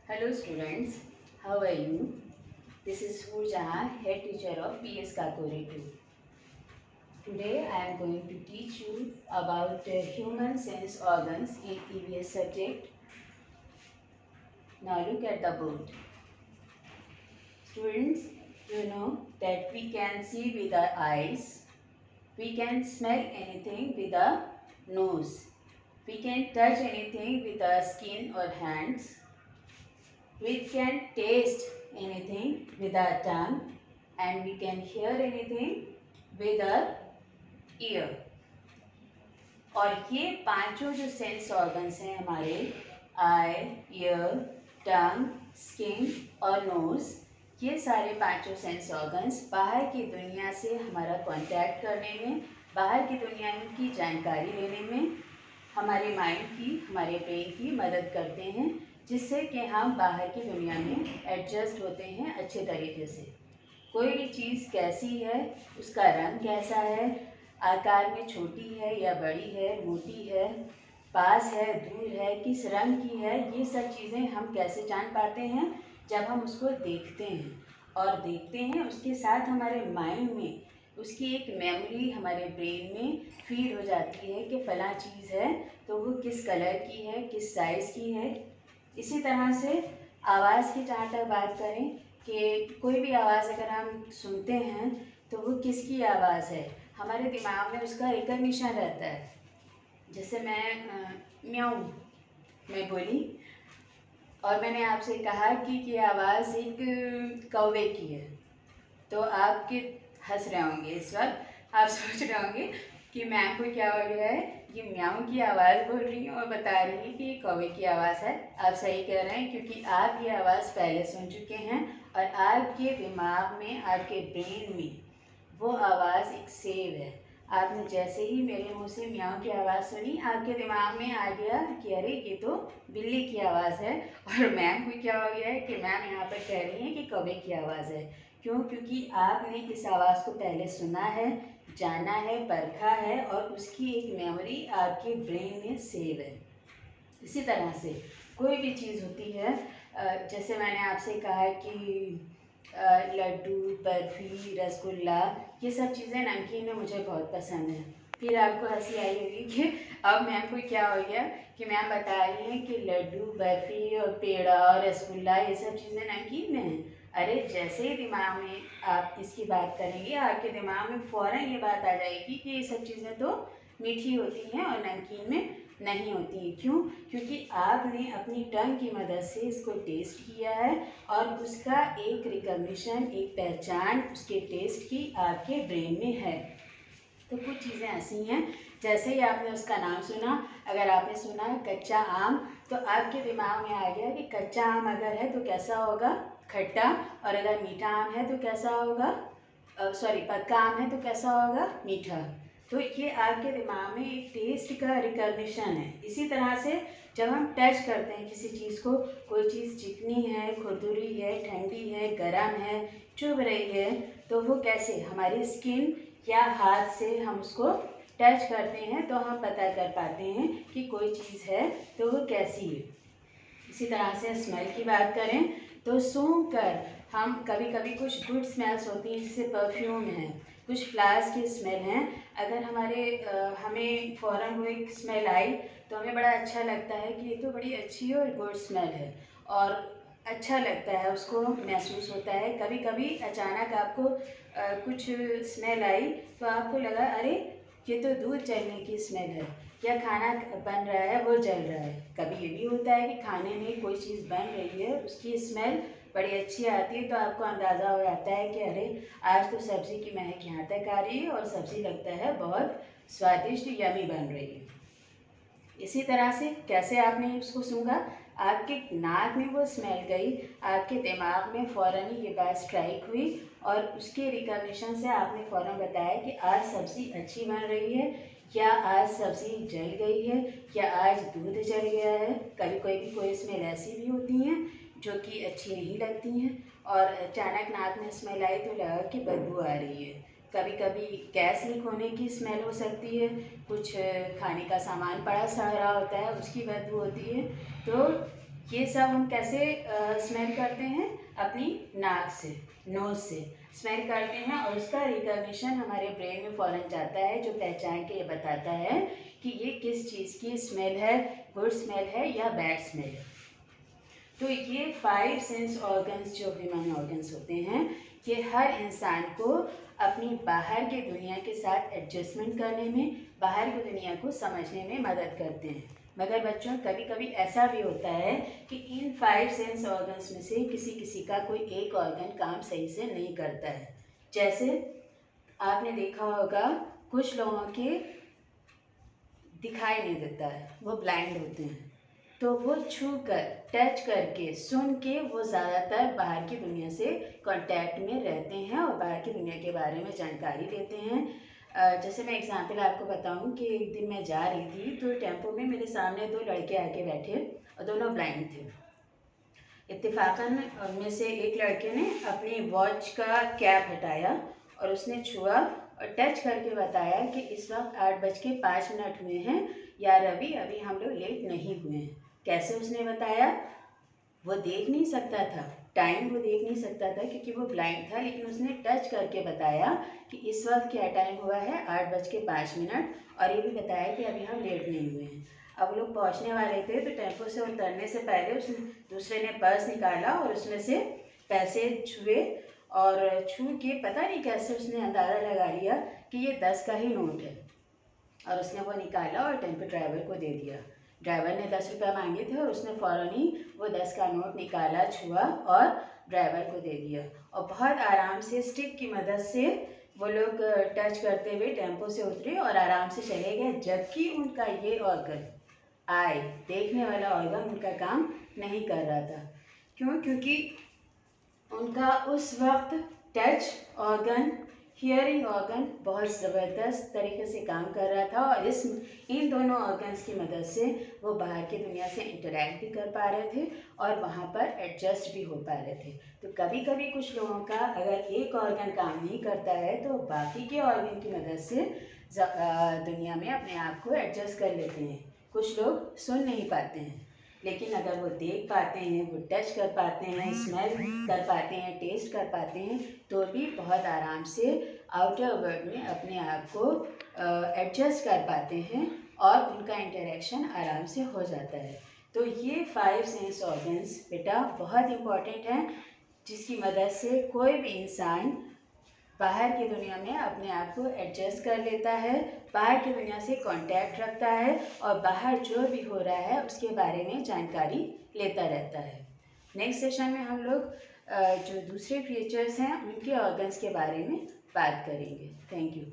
Hello students, how are you? This is Pooja, head teacher of PS Kakori 2. Today I am going to teach you about human sense organs in EVS subject. Now look at the board. Students, you know that we can see with our eyes, we can smell anything with our nose, we can touch anything with our skin or hands, we can taste anything with our tongue and we can hear anything with our ear. और ये पांचों जो sense organs हैं हमारे आई, year, टंग, skin और knows, ये सारे पांचों सेंस ऑर्गन्स बाहर की दुनिया से हमारा कांटेक्ट करने में, बाहर की दुनिया की जानकारी लेने में हमारे माइंड की, हमारे ब्रेन की मदद करते हैं, जिससे कि हम बाहर की दुनिया में एडजस्ट होते हैं अच्छे तरीके से। कोई भी चीज़ कैसी है, उसका रंग कैसा है, आकार में छोटी है या बड़ी है, मोटी है, पास है, दूर है, किस रंग की है, ये सब चीज़ें हम कैसे जान पाते हैं? जब हम उसको देखते हैं और देखते हैं उसके साथ हमारे माइंड में उसकी एक मेमोरी हमारे ब्रेन में फीड हो जाती है कि फ़लाँ चीज़ है तो वो किस कलर की है, किस साइज़ की है। इसी तरह से आवाज़ की जहाँ तक बात करें कि कोई भी आवाज़ अगर हम सुनते हैं तो वो किसकी आवाज़ है, हमारे दिमाग में उसका रिकग्निशन रहता है। जैसे मैं म्याऊं मैं बोली और मैंने आपसे कहा कि ये आवाज़ एक कौवे की है, तो आपके हंस रहे होंगे इस वक्त, आप सोच रहे होंगे कि मैम को क्या हो गया है, ये म्याऊं की आवाज़ बोल रही हैं और बता रही है कि ये कौवे की आवाज़ है। आप सही कह रहे हैं क्योंकि आप ये आवाज़ पहले सुन चुके हैं और आपके दिमाग में, आपके ब्रेन में वो आवाज़ एक सेव है। आपने जैसे ही मेरे मुंह से म्याऊं की आवाज़ सुनी, आपके दिमाग में आ गया कि अरे ये तो बिल्ली की आवाज़ है, और मैम को क्या हो गया है कि मैम यहाँ पर कह रही हैं कि कौवे की आवाज़ है। क्यों? क्योंकि आपने इस आवाज़ को पहले सुना है, जाना है, परखा है और उसकी एक मेमोरी आपके ब्रेन में सेव है। इसी तरह से कोई भी चीज़ होती है, जैसे मैंने आपसे कहा कि लड्डू, बर्फ़ी, रसगुल्ला, ये सब चीज़ें नमकीन में मुझे बहुत पसंद है। फिर आपको हंसी आई होगी कि अब मैम को क्या हो गया कि मैम बता रही हैं कि लड्डू, बर्फ़ी और पेड़ा और रसगुल्ला ये सब चीज़ें नमकीन में हैं। अरे जैसे ही दिमाग में आप इसकी बात करेंगे, आपके दिमाग में फ़ौरन ये बात आ जाएगी कि ये सब चीज़ें तो मीठी होती हैं और नमकीन में नहीं होती हैं। क्यों? क्योंकि आपने अपनी टंग की मदद से इसको टेस्ट किया है और उसका एक रिकग्निशन, एक पहचान उसके टेस्ट की आपके ब्रेन में है। तो कुछ चीज़ें ऐसी हैं, जैसे ही आपने उसका नाम सुना, अगर आपने सुना कच्चा आम, तो आपके दिमाग में आ गया कि कच्चा आम अगर है तो कैसा होगा, खट्टा, और अगर मीठा आम है तो कैसा होगा, पक्का आम है तो कैसा होगा, मीठा। तो ये आपके दिमाग में एक टेस्ट का रिकग्निशन है। इसी तरह से जब हम टच करते हैं किसी चीज़ को, कोई चीज़ चिकनी है, खुरदुरी है, ठंडी है, गर्म है, चुभ रही है, तो वो कैसे हमारी स्किन या हाथ से हम उसको टच करते हैं तो हम पता कर पाते हैं कि कोई चीज़ है तो वो कैसी है। इसी तरह से स्मेल की बात करें तो सूंघ कर हम कभी कभी कुछ गुड स्मेल्स होती हैं, जैसे परफ्यूम है, कुछ फ्लावर्स की स्मेल हैं, अगर हमें फ़ौरन वो एक स्मेल आई तो हमें बड़ा अच्छा लगता है कि ये तो बड़ी अच्छी और गुड स्मेल है और अच्छा लगता है, उसको महसूस होता है। कभी कभी अचानक आपको कुछ स्मेल आई तो आपको लगा अरे ये तो दूध जलने की स्मेल है, या खाना बन रहा है वो जल रहा है। कभी ये भी होता है कि खाने में कोई चीज़ बन रही है, उसकी स्मेल बड़ी अच्छी आती है तो आपको अंदाज़ा हो जाता है कि अरे आज तो सब्ज़ी की महक यहाँ तक आ रही है और सब्ज़ी लगता है बहुत स्वादिष्ट, यमी बन रही है। इसी तरह से कैसे आपने उसको सूंघा, आपके नाक में वो स्मेल गई, आपके दिमाग में फ़ौरन ही ये बात स्ट्राइक हुई और उसके रिकग्निशन से आपने फ़ौरन बताया कि आज सब्ज़ी अच्छी बन रही है, या आज सब्ज़ी जल गई है, या आज दूध जल गया है। कभी कोई स्मेल ऐसी भी होती हैं जो कि अच्छी नहीं लगती हैं और अचानक नाक में स्मेल आई तो लगा कि बदबू आ रही है। कभी कभी गैस लीक होने की स्मेल हो सकती है, कुछ खाने का सामान पड़ा सड़ रहा होता है उसकी बदबू होती है। तो ये सब हम कैसे स्मेल करते हैं? अपनी नाक से, नोज से स्मेल करते हैं और उसका रिकॉग्निशन हमारे ब्रेन में फ़ौरन जाता है, जो पहचान के ये बताता है कि ये किस चीज़ की स्मेल है, गुड स्मेल है या बैड स्मेल है। तो ये 5 सेंस ऑर्गन्स जो ह्यूमन ऑर्गन्स होते हैं, ये हर इंसान को अपनी बाहर की दुनिया के साथ एडजस्टमेंट करने में, बाहर की दुनिया को समझने में मदद करते हैं। मगर बच्चों, कभी कभी ऐसा भी होता है कि इन 5 सेंस ऑर्गन्स में से किसी किसी का कोई एक ऑर्गन काम सही से नहीं करता है। जैसे आपने देखा होगा, कुछ लोगों के दिखाई नहीं देता है, वो ब्लाइंड होते हैं, तो वो छू कर, टच करके, सुन के वो ज़्यादातर बाहर की दुनिया से कांटेक्ट में रहते हैं और बाहर की दुनिया के बारे में जानकारी लेते हैं। जैसे मैं एग्जांपल आपको बताऊं कि एक दिन मैं जा रही थी, तो टेम्पो में मेरे सामने 2 लड़के आके बैठे और दोनों ब्लाइंड थे। इत्तेफाकन उनमें से एक लड़के ने अपनी वॉच का कैप हटाया और उसने छुआ और टच करके बताया कि इस वक्त 8:05 हुए हैं या रवि, अभी हम लोग लेट नहीं हुए हैं। कैसे उसने बताया? वो देख नहीं सकता था, टाइम वो देख नहीं सकता था क्योंकि वो ब्लाइंड था, लेकिन उसने टच करके बताया कि इस वक्त क्या टाइम हुआ है, 8:05, और ये भी बताया कि अभी हम लेट नहीं हुए हैं। अब लोग पहुंचने वाले थे, तो टेम्पो से उतरने से पहले उस दूसरे ने पर्स निकाला और उसमें से पैसे छुए और छू के पता नहीं कैसे उसने अंदाज़ा लगा लिया कि ये 10 का ही नोट है, और उसने वो निकाला और टेम्पो ड्राइवर को दे दिया। ड्राइवर ने 10 रुपये मांगे थे और उसने फ़ौरन ही वो 10 का नोट निकाला, छुआ और ड्राइवर को दे दिया। और बहुत आराम से स्टिक की मदद से वो लोग टच करते हुए टेम्पो से उतरे और आराम से चले गए, जबकि उनका ये ऑर्गन, आई देखने वाला ऑर्गन, उनका काम नहीं कर रहा था। क्यों? क्योंकि उनका उस वक्त टच ऑर्गन, हियरिंग ऑर्गन बहुत ज़बरदस्त तरीके से काम कर रहा था और इन दोनों ऑर्गन्स की मदद से वो बाहर की दुनिया से इंटरेक्ट भी कर पा रहे थे और वहाँ पर एडजस्ट भी हो पा रहे थे। तो कभी कभी कुछ लोगों का अगर एक ऑर्गन काम नहीं करता है, तो बाकी के ऑर्गन की मदद से दुनिया में अपने आप को एडजस्ट कर लेते हैं। कुछ लोग सुन नहीं पाते हैं, लेकिन अगर वो देख पाते हैं, वो टच कर पाते हैं, स्मेल कर पाते हैं, टेस्ट कर पाते हैं, तो भी बहुत आराम से आउटर वर्ल्ड में अपने आप को एडजस्ट कर पाते हैं और उनका इंटरेक्शन आराम से हो जाता है। तो ये 5 सेंस ऑर्गन्स बेटा बहुत इम्पॉर्टेंट हैं, जिसकी मदद से कोई भी इंसान बाहर की दुनिया में अपने आप को एडजस्ट कर लेता है, बाहर की दुनिया से कांटेक्ट रखता है और बाहर जो भी हो रहा है उसके बारे में जानकारी लेता रहता है। नेक्स्ट सेशन में हम लोग जो दूसरे फीचर्स हैं उनके ऑर्गन्स के बारे में बात करेंगे। Thank you.